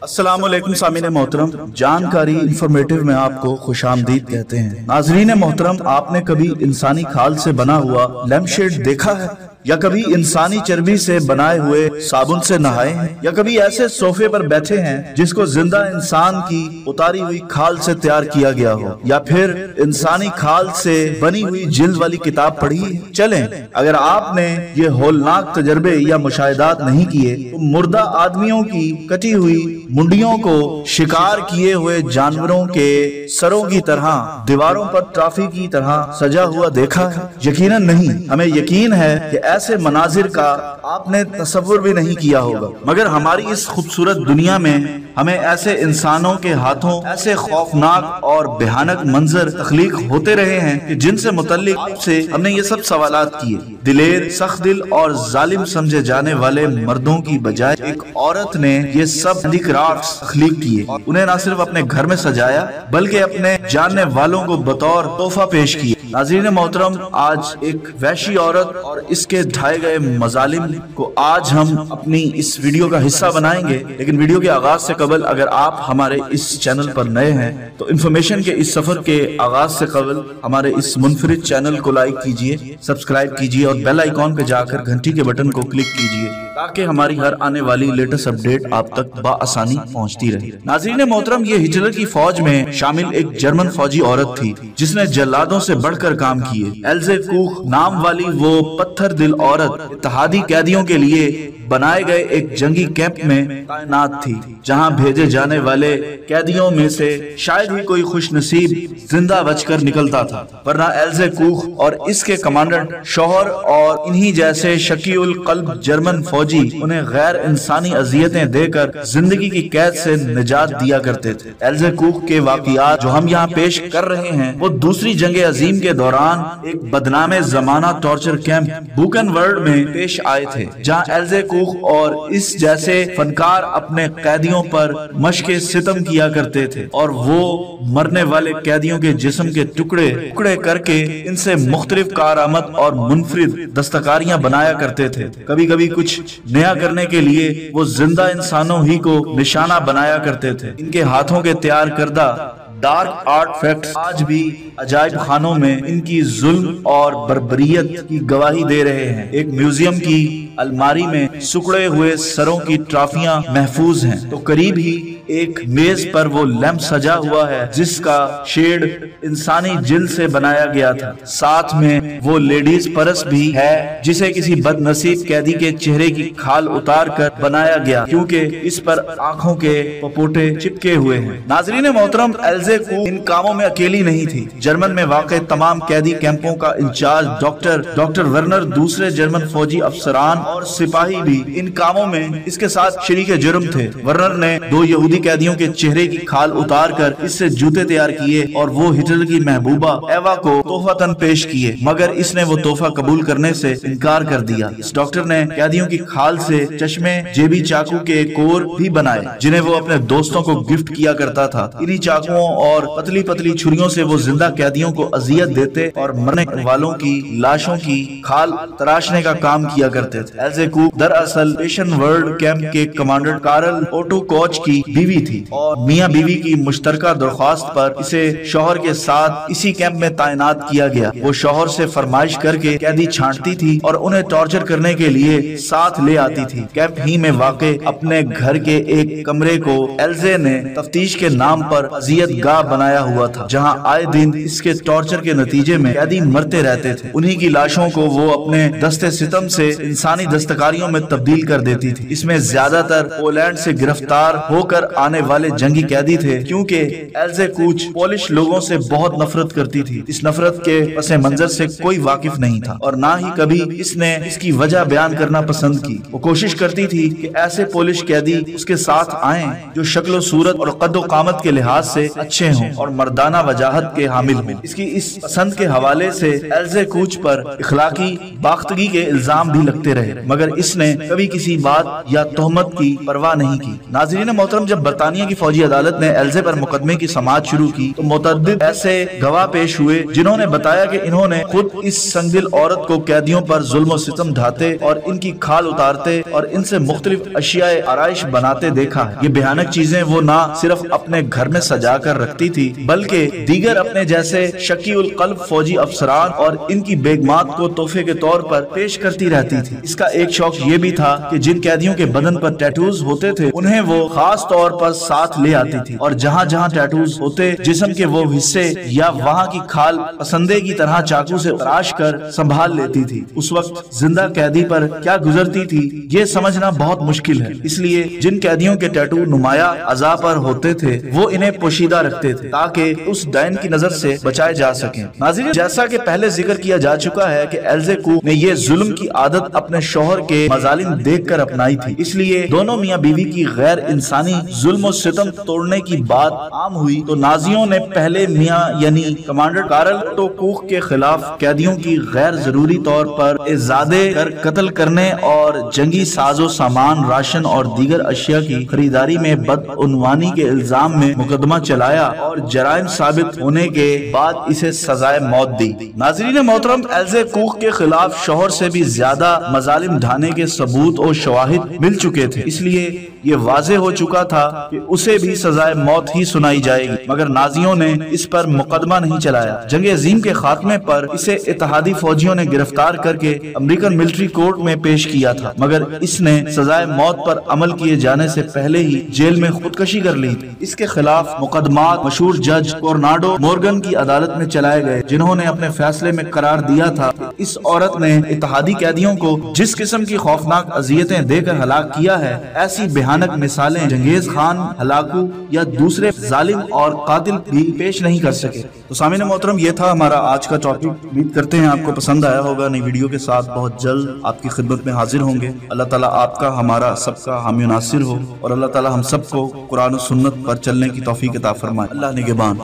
السلام علیکم سامعین محترم، جانکاری انفارمیٹیو میں آپ کو خوش آمدید کہتے ہیں۔ ناظرین محترم، آپ نے کبھی انسانی کھال سے بنا ہوا لیمپ شیڈ دیکھا ہے؟ یا کبھی انسانی چربی سے بنائے ہوئے صابن سے نہائے ہیں؟ یا کبھی ایسے صوفے پر بیٹھے ہیں جس کو زندہ انسان کی اتاری ہوئی کھال سے تیار کیا گیا ہو؟ یا پھر انسانی کھال سے بنی ہوئی جلد والی کتاب پڑھی ہے؟ چلیں، اگر آپ نے یہ ہولناک تجربے یا مشاہدات نہیں کیے تو مردہ آدمیوں کی کٹی ہوئی منڈیوں کو شکار کیے ہوئے جانوروں کے سروں کی طرح دیواروں پر ٹرافی کی طرح سجا ہوا دیکھا ہے؟ یقیناً نہیں۔ ہمیں یقین ہے کہ ایسے مناظر کا آپ نے تصور بھی نہیں کیا ہوگا، مگر ہماری اس خوبصورت دنیا میں ہمیں ایسے انسانوں کے ہاتھوں ایسے خوفناک اور بھیانک منظر تخلیق ہوتے رہے ہیں کہ جن سے متعلق آپ سے ہم نے یہ سب سوالات کیے۔ دلیر، سخت دل اور ظالم سمجھے جانے والے مردوں کی بجائے ایک عورت نے یہ سب ہینڈی کرافٹس تخلیق کیے، انہیں نہ صرف اپنے گھر میں سجایا بلکہ اپنے جاننے والوں کو بطور تحفہ پیش کیا۔ ناظرین محترم، آج ایک وحشی عورت اور اس کے ڈھائے گئے مظالم کو آج ہم اپنی اس ویڈیو کا حصہ بنائیں گے، لیکن ویڈیو کے آغاز سے قبل اگر آپ ہمارے اس چینل پر نئے ہیں تو انفارمیشن کے اس سفر کے آغاز سے قبل ہمارے اس منفرد چینل کو لائک کیجئے، سبسکرائب کیجئے اور بیل آئیکن پہ جا کر گھنٹی کے بٹن کو کلک کیجئے تاکہ ہماری ہر آنے والی لیٹسٹ اپڈیٹ آپ تک بآسانی پہنچتی رہے۔ ناظرین محترم، یہ ہٹلر کی فوج میں شامل ایک جرمن فوجی عورت تھی جس نے جلادوں سے بڑھ کر کام کیے۔ ایلزے کوخ نام والی وہ پتھر دل عورت اتحادی قیدیوں کے لیے بنائے گئے ایک جنگی کیمپ میں تعینات تھی، جہاں بھیجے جانے والے قیدیوں میں سے شاید ہی کوئی خوش نصیب زندہ بچ کر نکلتا تھا، ورنہ ایلزے کوخ اور اس کے کمانڈنٹ شوہر اور انہی جیسے شقی القلب جرمن فوجی انہیں غیر انسانی اذیتیں دے کر زندگی کی قید سے نجات دیا کرتے تھے۔ ایلزے کوخ کے واقعات جو ہم یہاں پیش کر رہے ہیں وہ دوسری جنگ عظیم کے دوران ایک بدنام زمانہ ٹارچر کیمپ بوکن ورلڈ میں پیش آئے تھے، جہاں ایلزے کوخ اور اس جیسے فنکار اپنے قیدیوں پر مشق ستم کیا کرتے تھے اور وہ مرنے والے قیدیوں کے جسم کے ٹکڑے کر کے ان سے مختلف کارآمد اور منفرد دستکاریاں بنایا کرتے تھے۔ کبھی کبھی کچھ نیا کرنے کے لیے وہ زندہ انسانوں ہی کو نشانہ بنایا کرتے تھے۔ ان کے ہاتھوں کے تیار کردہ ڈارک آرٹ فیکٹس آج بھی عجائب خانوں میں ان کی ظلم اور بربریت کی گواہی دے رہے ہیں۔ ایک میوزیم کی الماری میں سکڑے ہوئے سروں کی ٹرافیاں محفوظ ہیں تو قریب ہی ایک میز پر وہ لیمپ سجا ہوا ہے جس کا شیڈ انسانی جلد سے بنایا گیا تھا۔ ساتھ میں وہ لیڈیز پرس بھی ہے جسے کسی بد نصیب قیدی کے چہرے کی کھال اتار کر بنایا گیا کیونکہ اس پر آنکھوں کے پپوٹے چپکے ہوئے ہیں۔ ناظرین محترم، ایلزے کوخ ان کاموں میں اکیلی نہیں تھی۔ جرمن میں واقع تمام قیدی کیمپوں کا انچارج ڈاکٹر ورنر، دوسرے جرمن فوجی افسران اور سپاہی بھی ان کاموں میں اس کے ساتھ شریک جرم تھے۔ ورنر نے 2 یہودی قیدیوں کے چہرے کی کھال اتار کر اس سے جوتے تیار کیے اور وہ ہٹلر کی محبوبہ ایوا کو تحفتاً پیش کیے، مگر اس نے وہ تحفہ قبول کرنے سے انکار کر دیا۔ اس ڈاکٹر نے قیدیوں کی کھال سے چشمے، جیبی چاقو کے کور بھی بنائے جنہیں وہ اپنے دوستوں کو گفٹ کیا کرتا تھا۔ انہی چاقوؤں اور پتلی پتلی چھریوں سے وہ زندہ قیدیوں کو اذیت دیتے اور مرنے والوں کی لاشوں کی کھال تراشنے کا کام کیا کرتے تھے۔ ایلزے کوخ دراصل پیشن ورلڈ کیمپ کے کمانڈر کارل اوٹو کوچ کی بیوی تھی اور میاں بیوی کی مشترکہ درخواست پر اسے شوہر کے ساتھ اسی کیمپ میں تعینات کیا گیا۔ وہ شوہر سے فرمائش کر کے قیدی چھانٹتی تھی اور انہیں ٹارچر کرنے کے لیے ساتھ لے آتی تھی۔ کیمپ ہی میں واقع اپنے گھر کے ایک کمرے کو ایلزے نے تفتیش کے نام پر اذیت گاہ بنایا ہوا تھا، جہاں آئے دن اس کے ٹارچر کے نتیجے میں قیدی مرتے رہتے تھے۔ انہی کی لاشوں کو وہ اپنے دستے ستم سے انسانی دستکاریوں میں تبدیل کر دیتی تھی۔ اس میں زیادہ تر پولینڈ سے گرفتار ہو کر آنے والے جنگی قیدی تھے کیونکہ ایلزے کوچ پولش لوگوں سے بہت نفرت کرتی تھی۔ اس نفرت کے پس منظر سے کوئی واقف نہیں تھا اور نہ ہی کبھی اس نے اس کی وجہ بیان کرنا پسند کی۔ وہ کوشش کرتی تھی کہ ایسے پولش قیدی اس کے ساتھ آئیں جو شکل و صورت اور قد و قامت کے لحاظ سے اچھے ہوں اور مردانہ وجاہت کے حامل ہوں۔ اس کی اس پسند کے حوالے سے ایلزے کوچ پر اخلاقی باختگی کے الزام بھی لگتے رہے۔ رہے، مگر اس نے کبھی کسی بات یا تہمت کی پرواہ نہیں کی۔ ناظرین محترم، جب برطانیہ کی فوجی عدالت نے ایلزے پر مقدمے کی سماعت شروع کی تو متعدد ایسے گواہ پیش ہوئے جنہوں نے بتایا کہ انہوں نے خود اس سنگدل عورت کو قیدیوں پر ظلم و ستم ڈھاتے اور ان کی کھال اتارتے اور ان سے مختلف اشیاء آرائش بناتے دیکھا ہے۔ یہ بھیانک چیزیں وہ نہ صرف اپنے گھر میں سجا کر رکھتی تھی بلکہ دیگر اپنے جیسے شکی القلب فوجی افسران اور ان کی بیگمات کو تحفے کے طور پر پیش کرتی رہتی تھی۔ اس کا ایک شوق یہ بھی تھا کہ جن قیدیوں کے بدن پر ٹیٹوز ہوتے تھے انہیں وہ خاص طور پر ساتھ لے آتی تھی اور جہاں جہاں ٹیٹوز ہوتے جسم کے وہ حصے یا وہاں کی کھال پسندے کی طرح چاقو سے تراش کر سنبھال لیتی تھی۔ اس وقت زندہ قیدی پر کیا گزرتی تھی یہ سمجھنا بہت مشکل ہے، اس لیے جن قیدیوں کے ٹیٹو نمایاں اعضاء پر ہوتے تھے وہ انہیں پوشیدہ رکھتے تھے تاکہ اس ڈائن کی نظر سے بچائے جا سکیں۔ ناظرین، جیسا کہ پہلے ذکر کیا جا چکا ہے کہ ایلزے کو نے یہ ظلم کی عادت اپنے شوہر کے مظالم دیکھ کر اپنائی تھی، اس لیے دونوں میاں بیوی کی غیر انسانی ظلم و ستم توڑنے کی بات عام ہوئی تو نازیوں نے پہلے میاں یعنی کمانڈر کارل ٹو کوخ کے خلاف قیدیوں کی غیر ضروری طور پر ازادے کر قتل کرنے اور جنگی ساز و سامان، راشن اور دیگر اشیاء کی خریداری میں بدعنوانی کے الزام میں مقدمہ چلایا اور جرائم ثابت ہونے کے بعد اسے سزائے موت دی۔ ناظرین محترم، ایلزے کوخ کے خلاف شوہر سے بھی زیادہ مظالم ڈھانے کے ثبوت اور شواہد مل چکے تھے، اس لیے یہ واضح ہو چکا تھا کہ اسے بھی سزائے موت ہی سنائی جائے گی، مگر نازیوں نے اس پر مقدمہ نہیں چلایا۔ جنگ عظیم کے خاتمے پر اسے اتحادی فوجیوں نے گرفتار کر کے امریکن ملٹری کورٹ میں پیش کیا تھا، مگر اس نے سزائے موت پر عمل کیے جانے سے پہلے ہی جیل میں خودکشی کر لی تھی۔ اس کے خلاف مقدمات مشہور جج کورناڈو مورگن کی عدالت میں چلائے گئے، جنہوں نے اپنے فیصلے میں قرار دیا تھا کہ اس عورت نے اتحادی قیدیوں کو جس قسم کی خوفناک اذیتیں دے کر ہلاک کیا ہے، ایسی بھیانک مثالیں چنگیز خان، ہلاکو یا دوسرے ظالم اور قاتل بھی پیش نہیں کر سکے۔ تو سامعین محترم، یہ تھا ہمارا آج کا ٹاپک۔ امید کرتے ہیں آپ کو پسند آیا ہوگا۔ نئی ویڈیو کے ساتھ بہت جلد آپ کی خدمت میں حاضر ہوں گے۔ اللہ تعالیٰ آپ کا، ہمارا سب کا حامی و ناصر ہو، اور اللہ تعالیٰ ہم سب کو قرآن و سنت پر چلنے کی توفیق عطا فرمائے۔ اللہ نگہبان۔